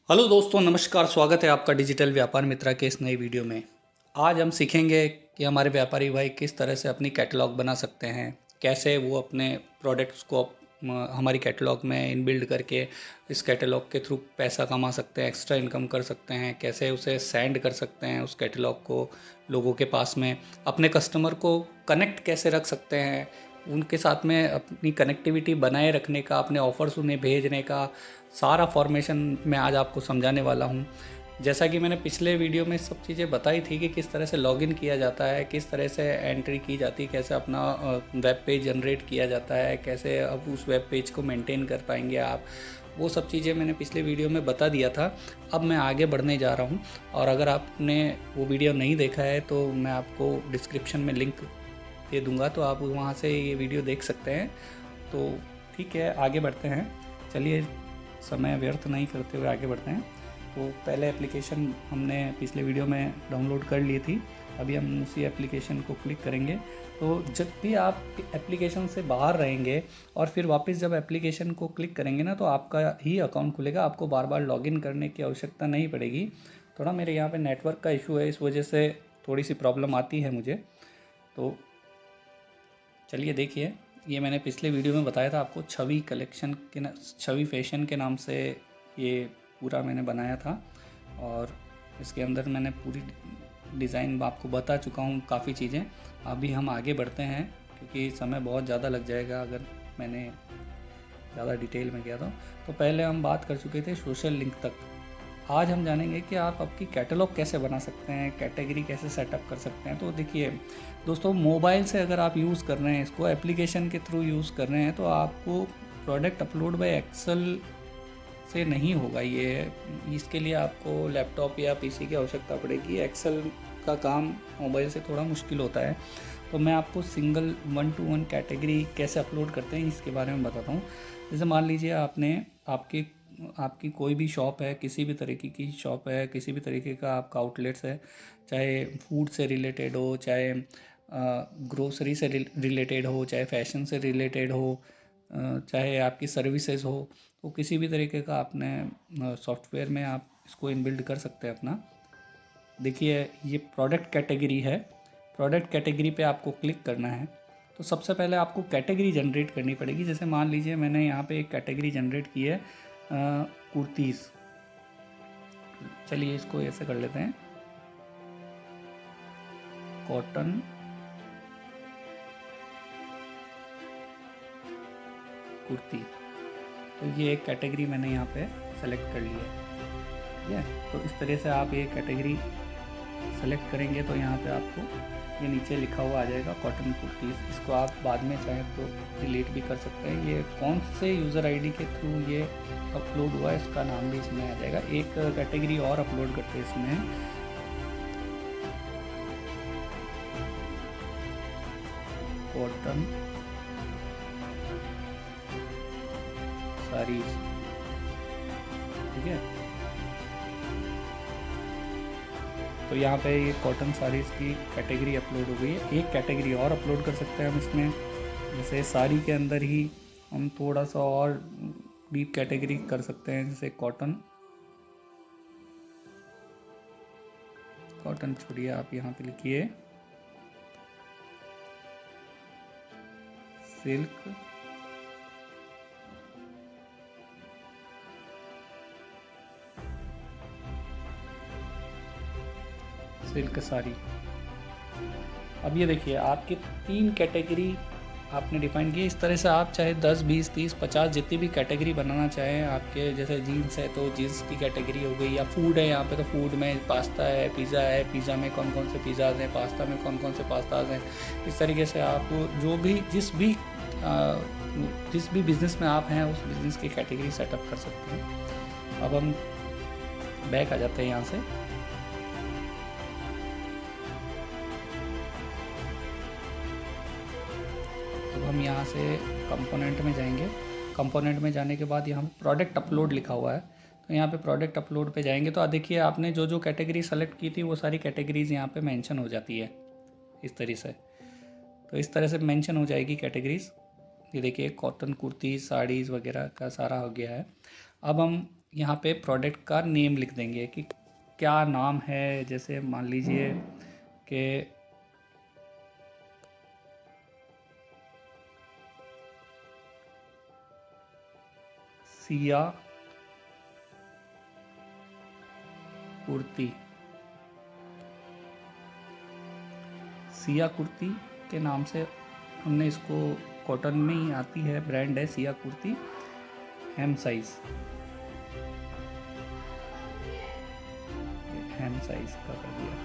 Hello दोस्तों, नमस्कार। स्वागत है आपका डिजिटल व्यापार मित्रा के इस नई वीडियो में। आज हम सीखेंगे कि हमारे व्यापारी भाई किस तरह से अपनी कैटलॉग बना सकते हैं, कैसे वो अपने प्रोडक्ट्स को हमारी कैटलॉग में इनबिल्ड करके इस कैटलॉग के थ्रू पैसा कमा सकते हैं, एक्स्ट्रा इनकम कर सकते हैं, कैसे उसे सेंड कर सकते हैं उस कैटलॉग को लोगों के पास में, अपने कस्टमर को कनेक्ट कैसे रख सकते हैं, उनके साथ में अपनी कनेक्टिविटी बनाए रखने का, अपने ऑफ़र्स उन्हें भेजने का सारा फॉर्मेशन मैं आज आपको समझाने वाला हूँ। जैसा कि मैंने पिछले वीडियो में सब चीज़ें बताई थी कि किस तरह से लॉगिन किया जाता है, किस तरह से एंट्री की जाती है, कैसे अपना वेब पेज जनरेट किया जाता है, कैसे अब उस वेब पेज को मेंटेन कर पाएंगे आप, वो सब चीज़ें मैंने पिछले वीडियो में बता दिया था। अब मैं आगे बढ़ने जा रहा हूँ, और अगर आपने वो वीडियो नहीं देखा है तो मैं आपको डिस्क्रिप्शन में लिंक दे दूँगा, तो आप वहाँ से ये वीडियो देख सकते हैं। तो ठीक है, आगे बढ़ते हैं। चलिए, समय व्यर्थ नहीं करते हुए आगे बढ़ते हैं। तो पहले एप्लीकेशन हमने पिछले वीडियो में डाउनलोड कर ली थी, अभी हम उसी एप्लीकेशन को क्लिक करेंगे। तो जब भी आप एप्लीकेशन से बाहर रहेंगे और फिर वापस जब एप्लीकेशन को क्लिक करेंगे ना, तो आपका ही अकाउंट खुलेगा, आपको बार बार लॉगिन करने की आवश्यकता नहीं पड़ेगी। थोड़ा मेरे यहाँ पे नेटवर्क का इशू है, इस वजह से थोड़ी सी प्रॉब्लम आती है मुझे। तो चलिए देखिए, ये मैंने पिछले वीडियो में बताया था आपको, छवि कलेक्शन के छवि फैशन के नाम से ये पूरा मैंने बनाया था, और इसके अंदर मैंने पूरी डिज़ाइन आपको बता चुका हूँ, काफ़ी चीज़ें। अभी हम आगे बढ़ते हैं क्योंकि समय बहुत ज़्यादा लग जाएगा अगर मैंने ज़्यादा डिटेल में गया तो पहले हम बात कर चुके थे सोशल लिंक तक। आज हम जानेंगे कि आप आपकी कैटलॉग कैसे बना सकते हैं, कैटेगरी कैसे सेटअप कर सकते हैं। तो देखिए दोस्तों, मोबाइल से अगर आप यूज़ कर रहे हैं, इसको एप्लीकेशन के थ्रू यूज़ कर रहे हैं, तो आपको प्रोडक्ट अपलोड बाय एक्सेल से नहीं होगा। ये इसके लिए आपको लैपटॉप या पीसी की आवश्यकता पड़ेगी। एक्सेल का काम मोबाइल से थोड़ा मुश्किल होता है। तो मैं आपको सिंगल 1-to-1 कैटेगरी कैसे अपलोड करते हैं इसके बारे में बताता हूँ। जैसे मान लीजिए आपकी आपकी कोई भी शॉप है, किसी भी तरीके की शॉप है, किसी भी तरीके का आपका आउटलेट्स है, चाहे फूड से रिलेटेड हो, चाहे ग्रोसरी से रिलेटेड हो, चाहे फैशन से रिलेटेड हो, चाहे आपकी सर्विसेज हो, तो किसी भी तरीके का आपने सॉफ्टवेयर में आप इसको इनबिल्ड कर सकते हैं अपना। देखिए, ये प्रोडक्ट कैटेगरी है। प्रोडक्ट कैटेगरी पे आपको क्लिक करना है। तो सबसे पहले आपको कैटेगरी जनरेट करनी पड़ेगी। जैसे मान लीजिए मैंने यहाँ पे एक कैटेगरी जनरेट की है, कुर्तीज़। चलिए इसको ऐसे कर लेते हैं, कॉटन कुर्ती। तो ये एक कैटेगरी मैंने यहाँ पे सेलेक्ट कर ली है। ठीक है, तो इस तरह से आप ये कैटेगरी सेलेक्ट करेंगे तो यहाँ पे आपको ये नीचे लिखा हुआ आ जाएगा, कॉटन कुर्तीज़। इसको आप बाद में चाहे तो डिलीट भी कर सकते हैं। ये कौन से यूज़र आईडी के थ्रू ये अपलोड हुआ है, इसका नाम भी इसमें आ जाएगा। एक कैटेगरी और अपलोड करते हैं इसमें, कॉटन साड़ीज़। ठीक है, तो यहाँ पे ये कॉटन साड़ीज़ की कैटेगरी अपलोड हो गई है। एक कैटेगरी और अपलोड कर सकते हैं हम इसमें। जैसे साड़ी के अंदर ही हम थोड़ा सा और डीप कैटेगरी कर सकते हैं, जैसे कॉटन। कॉटन छोड़िए, आप यहाँ पे लिखिए सिल्क सिल्क साड़ी। अब ये देखिए, आपकी 3 कैटेगरी आपने डिफाइन की। इस तरह से आप चाहे 10, 20, 30, 50 जितनी भी कैटेगरी बनाना चाहें। आपके जैसे जीन्स है तो जीन्स की कैटेगरी हो गई, या फूड है यहाँ पे तो फूड में पास्ता है, पिज़्ज़ा है, पिज़्ज़ा में कौन कौन से पिज़्ज़ाज हैं, पास्ता में कौन कौन से पास्ताज हैं। इस तरीके से आप जो भी जिस भी बिज़नेस में आप हैं उस बिज़नेस की कैटेगरी सेटअप कर सकते हैं। अब हम बैक आ जाते हैं यहाँ से। तो हम यहाँ से कंपोनेंट में जाएंगे। कंपोनेंट में जाने के बाद यहाँ पे प्रोडक्ट अपलोड लिखा हुआ है, तो यहाँ पे प्रोडक्ट अपलोड पे जाएंगे तो देखिए आपने जो जो कैटेगरी सेलेक्ट की थी वो सारी कैटेगरीज़ यहाँ पे मेंशन हो जाती है इस तरह से। तो इस तरह से मेंशन हो जाएगी कैटेगरीज़। ये देखिए, कॉटन कुर्ती साड़ीज़ वगैरह का सारा हो गया है। अब हम यहाँ पे प्रोडक्ट का नेम लिख देंगे कि क्या नाम है। जैसे मान लीजिए कि सिया कुर्ती, सिया कुर्ती के नाम से हमने इसको, कॉटन में ही आती है, ब्रांड है Siya kurti, M size, M size का कर दिया।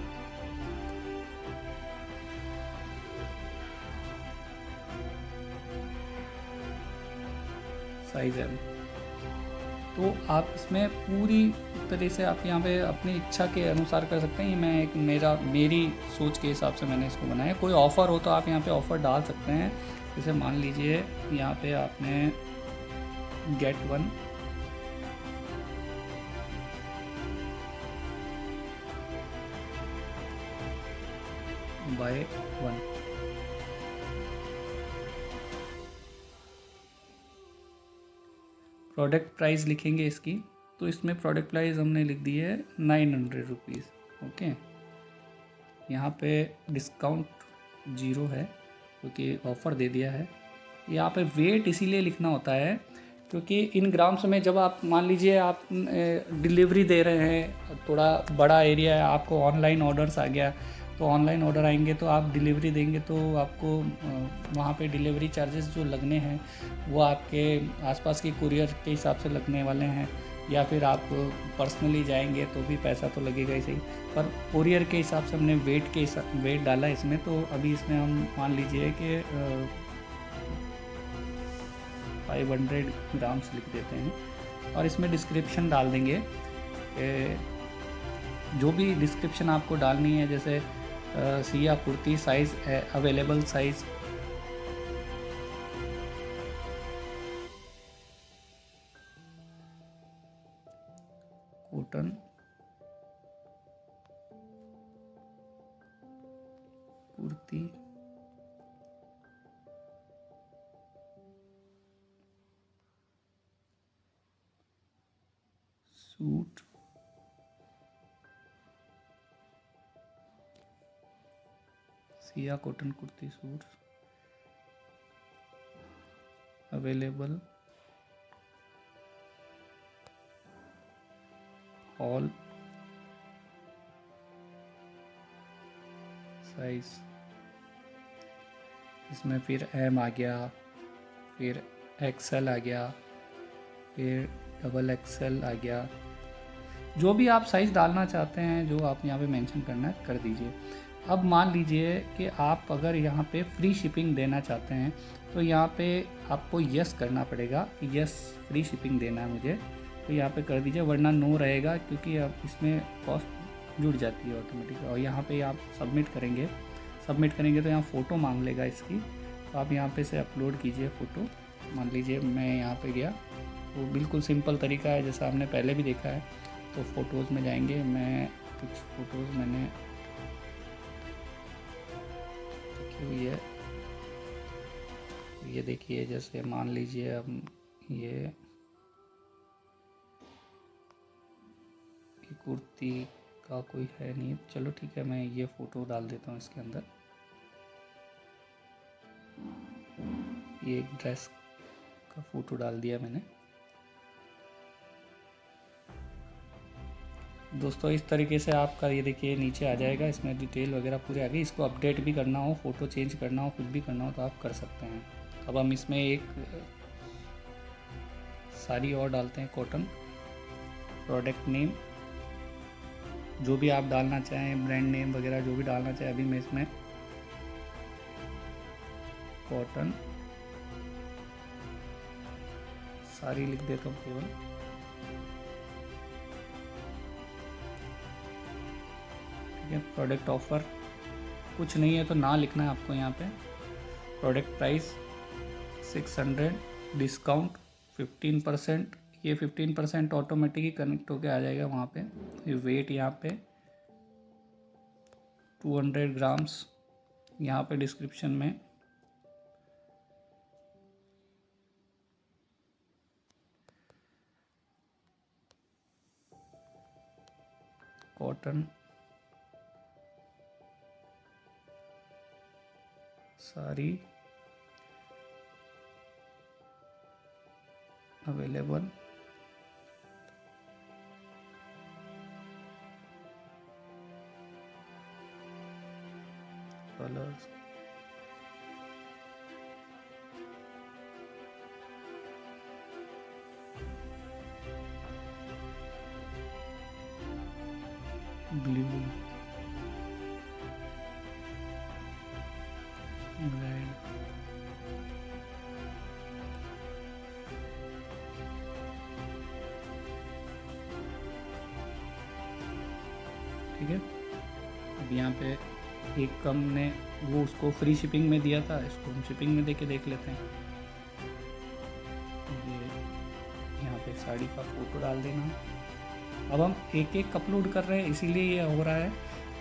Size M. तो आप इसमें पूरी तरह से आप यहाँ पे अपनी इच्छा के अनुसार कर सकते हैं। ये मैं एक मेरी सोच के हिसाब से मैंने इसको बनाया। कोई ऑफ़र हो तो आप यहाँ पे ऑफ़र डाल सकते हैं। जैसे मान लीजिए यहाँ पे आपने get one by one, product price लिखेंगे इसकी। तो इसमें प्रोडक्ट प्राइस हमने लिख दी है 900 रुपीज़। ओके, यहाँ पे डिस्काउंट 0 है क्योंकि ऑफ़र दे दिया है। यहाँ पे वेट इसीलिए लिखना होता है क्योंकि इन ग्राम्स में जब आप मान लीजिए आप डिलीवरी दे रहे हैं, थोड़ा बड़ा एरिया है, आपको ऑनलाइन ऑर्डर्स आ गया, तो ऑनलाइन ऑर्डर आएंगे तो आप डिलीवरी देंगे तो आपको वहाँ पे डिलीवरी चार्जेस जो लगने हैं वो आपके आसपास की कुरियर के हिसाब से लगने वाले हैं, या फिर आप पर्सनली जाएंगे तो भी पैसा तो लगेगा ही सही। पर कुरियर के हिसाब से हमने वेट डाला इसमें, तो अभी इसमें हम मान लीजिए कि 500 ग्राम्स लिख देते हैं। और इसमें डिस्क्रिप्शन डाल देंगे, जो भी डिस्क्रिप्शन आपको डालनी है। जैसे Siya kurti size available size, cotton kurti suit Siya cotton kurti suit available all size. इसमें फिर एम आ गया, फिर एक्सएल आ गया, फिर डबल एक्सएल आ गया। जो भी आप साइज़ डालना चाहते हैं, जो आप यहाँ पे मेंशन करना है कर दीजिए। अब मान लीजिए कि आप अगर यहाँ पे फ्री शिपिंग देना चाहते हैं तो यहाँ पे आपको यस करना पड़ेगा कि यस फ्री शिपिंग देना है मुझे, तो यहाँ पे कर दीजिए, वरना नो रहेगा क्योंकि अब इसमें कॉस्ट जुड़ जाती है ऑटोमेटिक। और यहाँ पे आप सबमिट करेंगे तो यहाँ फ़ोटो मांग लेगा इसकी, तो आप यहाँ पे से अपलोड कीजिए फ़ोटो। मान लीजिए मैं यहाँ पे गया, तो बिल्कुल सिंपल तरीका है जैसा हमने पहले भी देखा है। तो फ़ोटोज़ में जाएंगे, मैं कुछ फ़ोटोज़ मैंने रखी हुई है, ये देखिए। जैसे मान लीजिए अब ये कुर्ती का कोई है नहीं, चलो ठीक है, मैं ये फ़ोटो डाल देता हूँ इसके अंदर। ये एक ड्रेस का फ़ोटो डाल दिया मैंने। दोस्तों इस तरीके से आपका ये देखिए नीचे आ जाएगा, इसमें डिटेल वगैरह पूरे आ गई। इसको अपडेट भी करना हो, फ़ोटो चेंज करना हो, कुछ भी करना हो तो आप कर सकते हैं। अब हम इसमें एक साड़ी और डालते हैं, कॉटन, प्रोडक्ट नेम जो भी आप डालना चाहें, ब्रांड नेम वगैरह जो भी डालना चाहें। अभी मैं इसमें कॉटन साड़ी लिख देता हूँ केवल। ठीक है, प्रोडक्ट ऑफ़र कुछ नहीं है तो ना लिखना है आपको यहाँ पे। Product price 600, discount 15%। ये 15% ऑटोमेटिक ही कनेक्ट होके आ जाएगा वहाँ पे। ये वेट यहाँ पे 200 ग्राम्स, यहाँ पे डिस्क्रिप्शन में cotton sari available, colours, blue, red, ठीक है। अब यहाँ पे एक कम ने वो उसको फ्री शिपिंग में दिया था, इसको हम शिपिंग में देके देख लेते हैं। ये यहाँ पे साड़ी का फ़ोटो डाल देना। अब हम एक एक अपलोड कर रहे हैं इसीलिए ये हो रहा है,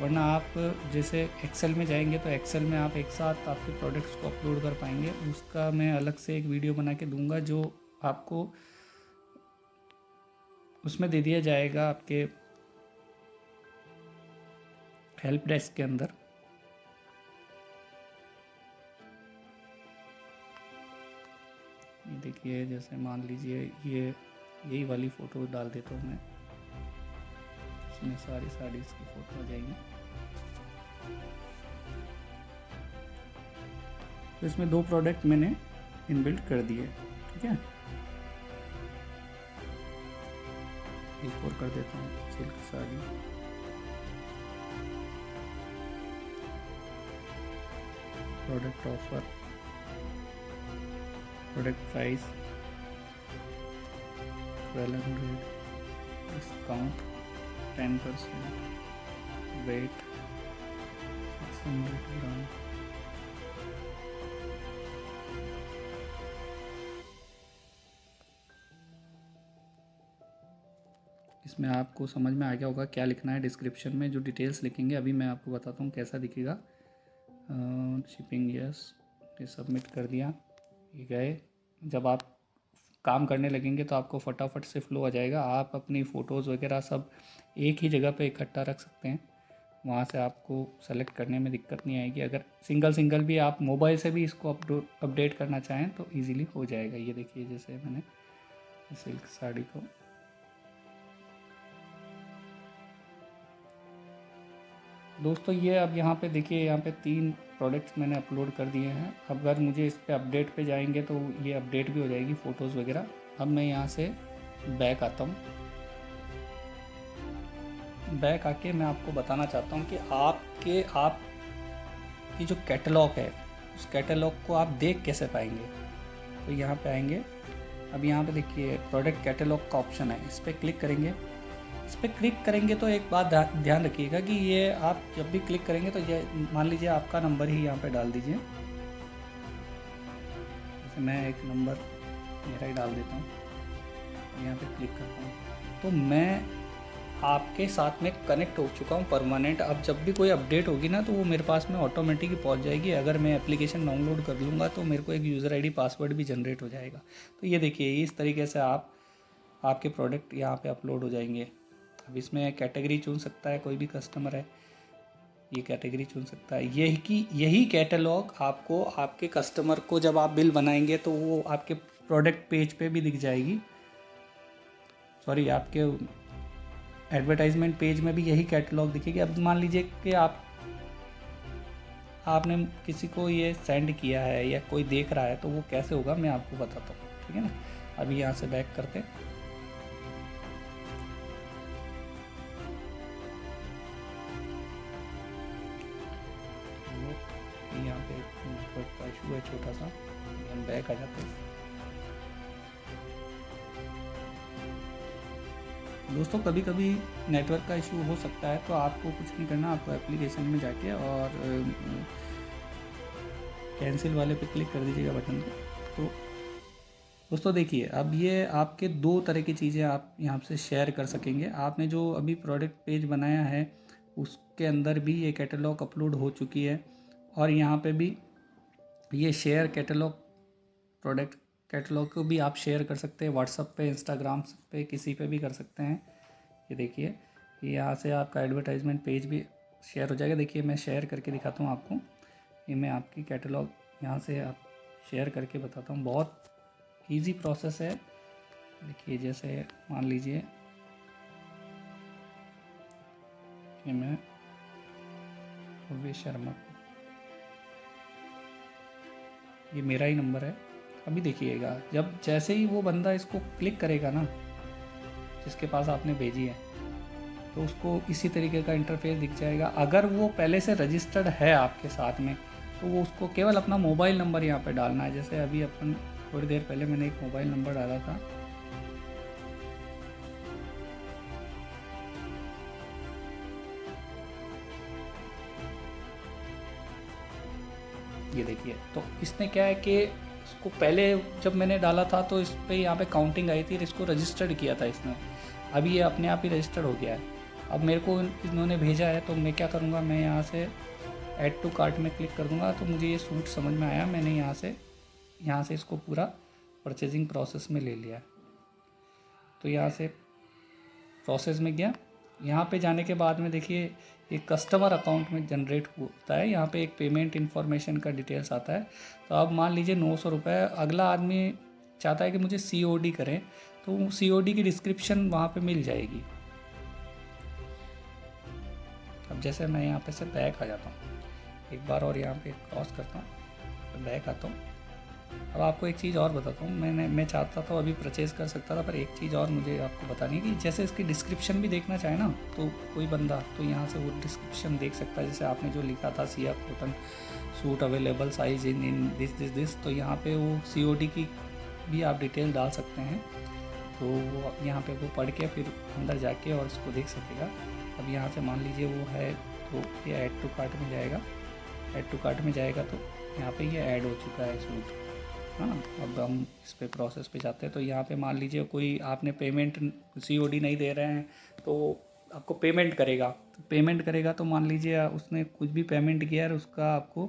वरना आप जैसे एक्सेल में जाएंगे तो एक्सेल में आप एक साथ आपके प्रोडक्ट्स को अपलोड कर पाएंगे। उसका मैं अलग से एक वीडियो बना के दूंगा जो आपको उसमें दे दिया जाएगा आपके हेल्प डेस्क के अंदर। ये देखिए, जैसे मान लीजिए ये यही वाली फ़ोटो डाल देता हूँ मैं, इसमें सारी साड़ीज़ की फ़ोटो आ जाएगी। तो इसमें 2 प्रोडक्ट मैंने इनबिल्ट कर दिए, ठीक है। एक और कर देता हूँ, silk sari, product offer, product price 1200, discount 10%, weight 600 gram. इसमें आपको समझ में आ गया होगा क्या लिखना है। डिस्क्रिप्शन में जो डिटेल्स लिखेंगे अभी मैं आपको बताता हूँ कैसा दिखेगा। शिपिंग यस, ये सबमिट कर दिया, ये गए। जब आप काम करने लगेंगे तो आपको फटाफट से फ्लो आ जाएगा। आप अपनी फ़ोटोज़ वगैरह सब एक ही जगह पे इकट्ठा रख सकते हैं, वहाँ से आपको सेलेक्ट करने में दिक्कत नहीं आएगी। अगर सिंगल सिंगल भी आप मोबाइल से भी इसको अपडेट करना चाहें तो इजीली हो जाएगा। ये देखिए, जैसे मैंने सिल्क साड़ी को दोस्तों, ये अब यहाँ पे देखिए, यहाँ पे 3 प्रोडक्ट्स मैंने अपलोड कर दिए हैं। अगर मुझे इस पे अपडेट पे जाएंगे तो ये अपडेट भी हो जाएगी फ़ोटोज़ वगैरह। अब मैं यहाँ से बैक आता हूँ। बैक आके मैं आपको बताना चाहता हूँ कि आपकी जो कैटलॉग है उस कैटलॉग को आप देख कैसे पाएंगे। तो यहाँ पे आएंगे, अब यहाँ पे देखिए प्रोडक्ट कैटलॉग का ऑप्शन है, इस पर क्लिक करेंगे। इस पर क्लिक करेंगे तो एक बात ध्यान रखिएगा कि ये आप जब भी क्लिक करेंगे तो ये मान लीजिए आपका नंबर ही यहाँ पे डाल दीजिए। जैसे मैं एक नंबर मेरा ही डाल देता हूँ, यहाँ पे क्लिक करता हूँ तो मैं आपके साथ में कनेक्ट हो चुका हूँ परमानेंट। अब जब भी कोई अपडेट होगी ना तो वो मेरे पास में ऑटोमेटिक ही पहुँच जाएगी। अगर मैं एप्लीकेशन डाउनलोड कर लूँगा तो मेरे को एक यूज़र आईडी पासवर्ड भी जनरेट हो जाएगा। तो ये देखिए, इस तरीके से आपके प्रोडक्ट यहाँ पे अपलोड हो जाएंगे। अब इसमें कैटेगरी चुन सकता है, कोई भी कस्टमर है ये कैटेगरी चुन सकता है। यही कैटलॉग आपको आपके कस्टमर को जब आप बिल बनाएंगे तो वो आपके प्रोडक्ट पेज पे भी दिख जाएगी। सॉरी, आपके एडवर्टाइजमेंट पेज में भी यही कैटलॉग दिखेगी। अब मान लीजिए कि आपने किसी को ये सेंड किया है या कोई देख रहा है तो वो कैसे होगा मैं आपको बताता हूँ, ठीक है ना। अभी यहाँ से बैक करते हैं। यहाँ पे नेटवर्क का इशू है छोटा सा, हम बैक आ जाते हैं। दोस्तों, कभी कभी नेटवर्क का इशू हो सकता है तो आपको कुछ नहीं करना, आपको एप्लीकेशन में जाके और कैंसिल वाले पे क्लिक कर दीजिएगा बटन पे। तो दोस्तों देखिए, अब ये आपके 2 तरह की चीज़ें आप यहाँ से शेयर कर सकेंगे। आपने जो अभी प्रोडक्ट पेज बनाया है उसके अंदर भी ये कैटलॉग अपलोड हो चुकी है, और यहाँ पे भी ये शेयर कैटलॉग, प्रोडक्ट कैटलॉग को भी आप शेयर कर सकते हैं व्हाट्सएप पे, इंस्टाग्राम पे, किसी पे भी कर सकते हैं। ये देखिए, यहाँ से आपका एडवर्टाइजमेंट पेज भी शेयर हो जाएगा। देखिए मैं शेयर करके दिखाता हूँ आपको। ये मैं आपकी कैटलॉग यहाँ से आप शेयर करके बताता हूँ। बहुत इजी प्रोसेस है। देखिए जैसे मान लीजिए कि मैं भव्य शर्मा, ये मेरा ही नंबर है। अभी देखिएगा जब जैसे ही वो बंदा इसको क्लिक करेगा ना, जिसके पास आपने भेजी है, तो उसको इसी तरीके का इंटरफेस दिख जाएगा। अगर वो पहले से रजिस्टर्ड है आपके साथ में, तो वो उसको केवल अपना मोबाइल नंबर यहाँ पे डालना है। जैसे अभी अपन थोड़ी देर पहले मैंने एक मोबाइल नंबर डाला था, ये देखिए। तो इसने क्या है कि इसको पहले जब मैंने डाला था तो इस पे यहाँ पे काउंटिंग आई थी, इसको रजिस्टर्ड किया था इसने। अभी ये अपने आप ही रजिस्टर्ड हो गया है। अब मेरे को इन्होंने भेजा है, तो मैं क्या करूँगा, मैं यहाँ से ऐड टू कार्ट में क्लिक कर दूँगा। तो मुझे ये सूट समझ में आया, मैंने यहाँ से इसको पूरा परचेजिंग प्रोसेस में ले लिया। तो यहाँ से प्रोसेस में गया। यहाँ पे जाने के बाद में देखिए एक कस्टमर अकाउंट में जनरेट होता है। यहाँ पे एक पेमेंट इन्फॉर्मेशन का डिटेल्स आता है। तो अब मान लीजिए 900 रुपये, अगला आदमी चाहता है कि मुझे COD करें, तो COD की डिस्क्रिप्शन वहाँ पे मिल जाएगी। अब जैसे मैं यहाँ पे से बैक आ जाता हूँ एक बार और यहाँ पे क्रॉस करता हूँ, तो बैक आता हूँ। अब आपको एक चीज़ और बताता हूँ। मैं चाहता था अभी परचेज़ कर सकता था, पर एक चीज़ और मुझे आपको बतानी है कि जैसे इसकी डिस्क्रिप्शन भी देखना चाहे ना, तो कोई बंदा तो यहाँ से वो डिस्क्रिप्शन देख सकता है। जैसे आपने जो लिखा था Siya cotton suit available size in this, तो यहाँ पे वो COD की भी आप डिटेल डाल सकते हैं। तो वो यहाँ पे वो पढ़ के फिर अंदर जाके और इसको देख सकेगा। अब यहाँ से मान लीजिए वो है, तो ये ऐड टू कार्ट में जाएगा। ऐड टू कार्ट में जाएगा तो यहाँ पे ये ऐड हो चुका है सूट। हाँ, अब हम इस पे प्रोसेस पे जाते हैं। तो यहाँ पे मान लीजिए कोई आपने पेमेंट COD नहीं दे रहे हैं, तो आपको पेमेंट करेगा तो मान लीजिए उसने कुछ भी पेमेंट किया है, उसका आपको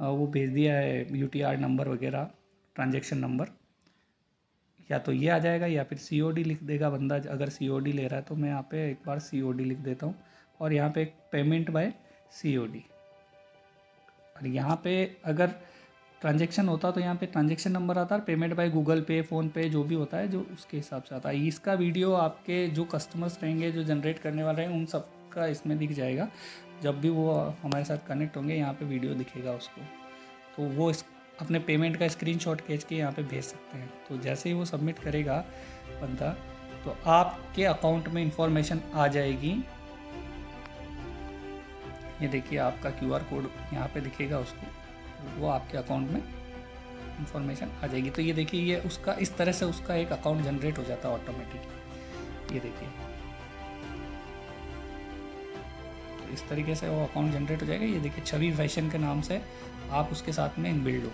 वो भेज दिया है UTR नंबर वगैरह, ट्रांजेक्शन नंबर, या तो ये आ जाएगा या फिर COD लिख देगा बंदा। अगर COD ले रहा है तो मैं यहाँ पे एक बार COD लिख देता हूँ और यहाँ पे पेमेंट बाय COD। और यहाँ पे अगर ट्रांजेक्शन होता तो यहाँ पे ट्रांजेक्शन नंबर आता है, पेमेंट बाय गूगल पे, फ़ोन पे, जो भी होता है जो उसके हिसाब से आता है। इसका वीडियो आपके जो कस्टमर्स रहेंगे, जो जनरेट करने वाले हैं, उन सब का इसमें दिख जाएगा। जब भी वो हमारे साथ कनेक्ट होंगे यहाँ पे वीडियो दिखेगा उसको, तो वो अपने पेमेंट का स्क्रीनशॉट खींच के यहाँ पे भेज सकते हैं। तो जैसे ही वो सबमिट करेगा बंदा, तो आपके अकाउंट में इंफॉर्मेशन आ जाएगी। ये देखिए आपका QR कोड यहाँ पे दिखेगा उसको, वो आपके अकाउंट में इंफॉर्मेशन आ जाएगी। तो ये देखिए ये उसका इस तरह से उसका एक अकाउंट जनरेट हो जाता है ऑटोमेटिक। ये देखिए तो इस तरीके से वो अकाउंट जनरेट हो जाएगा। ये देखिए छवि फैशन के नाम से आप उसके साथ में इनबिल्ड हो।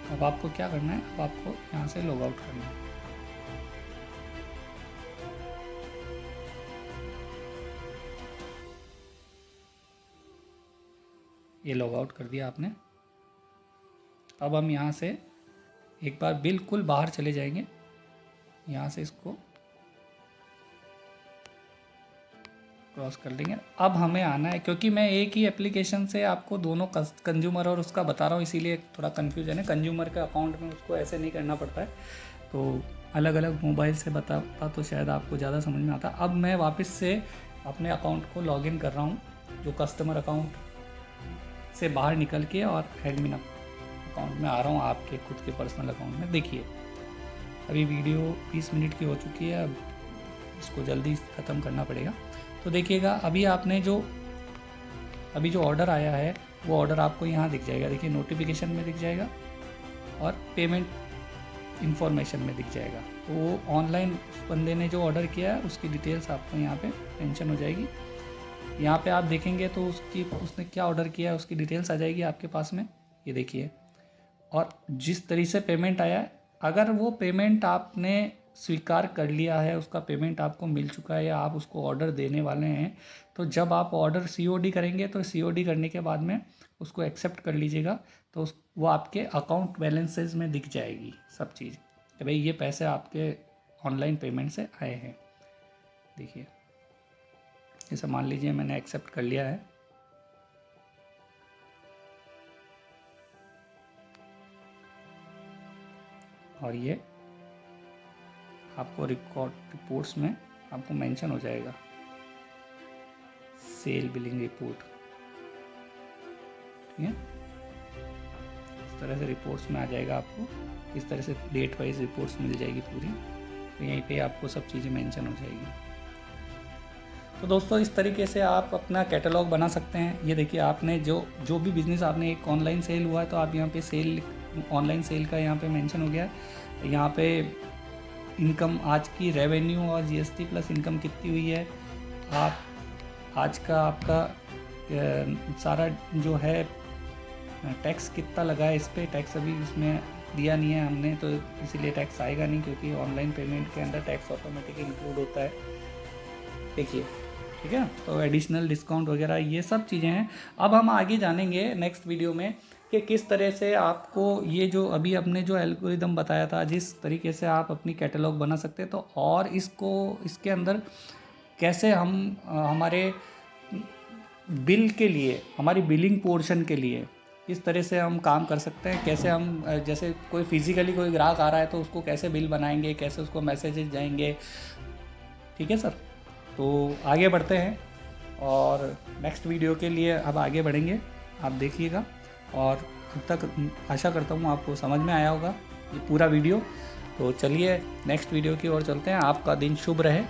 अब आपको क्या करना है, अब आपको यहाँ से लॉग आउट करना है। ये लॉग आउट कर दिया आपने। अब हम यहाँ से एक बार बिल्कुल बाहर चले जाएंगे, यहाँ से इसको क्रॉस कर लेंगे। अब हमें आना है, क्योंकि मैं एक ही एप्लीकेशन से आपको दोनों कंज्यूमर और उसका बता रहा हूँ, इसीलिए थोड़ा कन्फ्यूजन है। कंज्यूमर के अकाउंट में उसको ऐसे नहीं करना पड़ता है, तो अलग अलग मोबाइल से बताता तो शायद आपको ज़्यादा समझ में आता। अब मैं वापस से अपने अकाउंट को लॉगिन कर रहा हूँ, जो कस्टमर अकाउंट से बाहर निकल के और एडमिन अकाउंट में आ रहा हूँ, आपके खुद के पर्सनल अकाउंट में। देखिए अभी वीडियो 20 मिनट की हो चुकी है, अब इसको जल्दी ख़त्म करना पड़ेगा। तो देखिएगा अभी जो ऑर्डर आया है, वो ऑर्डर आपको यहाँ दिख जाएगा। देखिए नोटिफिकेशन में दिख जाएगा और पेमेंट इन्फॉर्मेशन में दिख जाएगा। तो वो ऑनलाइन उस बंदे ने जो ऑर्डर किया है उसकी डिटेल्स आपको यहाँ पे मेंशन हो जाएगी। यहाँ पे आप देखेंगे तो उसने क्या ऑर्डर किया है उसकी डिटेल्स आ जाएगी आपके पास में। ये देखिए, और जिस तरीके से पेमेंट आया है, अगर वो पेमेंट आपने स्वीकार कर लिया है, उसका पेमेंट आपको मिल चुका है, या आप उसको ऑर्डर देने वाले हैं, तो जब आप ऑर्डर COD करेंगे तो COD करने के बाद में उसको एक्सेप्ट कर लीजिएगा। तो वो आपके अकाउंट बैलेंसेस में दिख जाएगी सब चीज़। कि भाई ये पैसे आपके ऑनलाइन पेमेंट से आए हैं। देखिए, जैसे मान लीजिए मैंने एक्सेप्ट कर लिया है, और ये आपको रिपोर्ट्स में आपको मेंशन हो जाएगा, सेल बिलिंग रिपोर्ट। ठीक है, इस तरह से रिपोर्ट्स में आ जाएगा, आपको इस तरह से डेट वाइज रिपोर्ट्स मिल जाएगी पूरी, तो यहीं पे आपको सब चीज़ें मेंशन हो जाएगी। तो दोस्तों, इस तरीके से आप अपना कैटलॉग बना सकते हैं। ये देखिए, आपने जो भी बिज़नेस आपने एक ऑनलाइन सेल हुआ है तो आप यहाँ पे सेल, ऑनलाइन सेल का यहाँ पे मेंशन हो गया है। यहाँ पे इनकम, आज की रेवेन्यू और जीएसटी प्लस इनकम कितनी हुई है, आप आज का आपका सारा जो है टैक्स कितना लगा है, इस पर टैक्स अभी इसमें दिया नहीं है हमने, तो इसीलिए टैक्स आएगा नहीं, क्योंकि ऑनलाइन पेमेंट के अंदर टैक्स ऑटोमेटिक इंक्लूड होता है। देखिए, ठीक है, तो एडिशनल डिस्काउंट वगैरह ये सब चीज़ें हैं। अब हम आगे जानेंगे नेक्स्ट वीडियो में कि किस तरह से आपको ये जो अभी हमने जो एल्गोरिदम बताया था, जिस तरीके से आप अपनी कैटलॉग बना सकते हैं, तो और इसके अंदर कैसे हम हमारे बिल के लिए, हमारी बिलिंग पोर्शन के लिए किस तरह से हम काम कर सकते हैं, कैसे हम जैसे कोई फिजिकली कोई ग्राहक आ रहा है तो उसको कैसे बिल बनाएंगे, कैसे उसको मैसेजेस जाएंगे। ठीक है सर, तो आगे बढ़ते हैं और नेक्स्ट वीडियो के लिए अब आगे बढ़ेंगे, आप देखिएगा। और अब तक आशा करता हूँ आपको समझ में आया होगा ये पूरा वीडियो। तो चलिए नेक्स्ट वीडियो की ओर चलते हैं। आपका दिन शुभ रहे।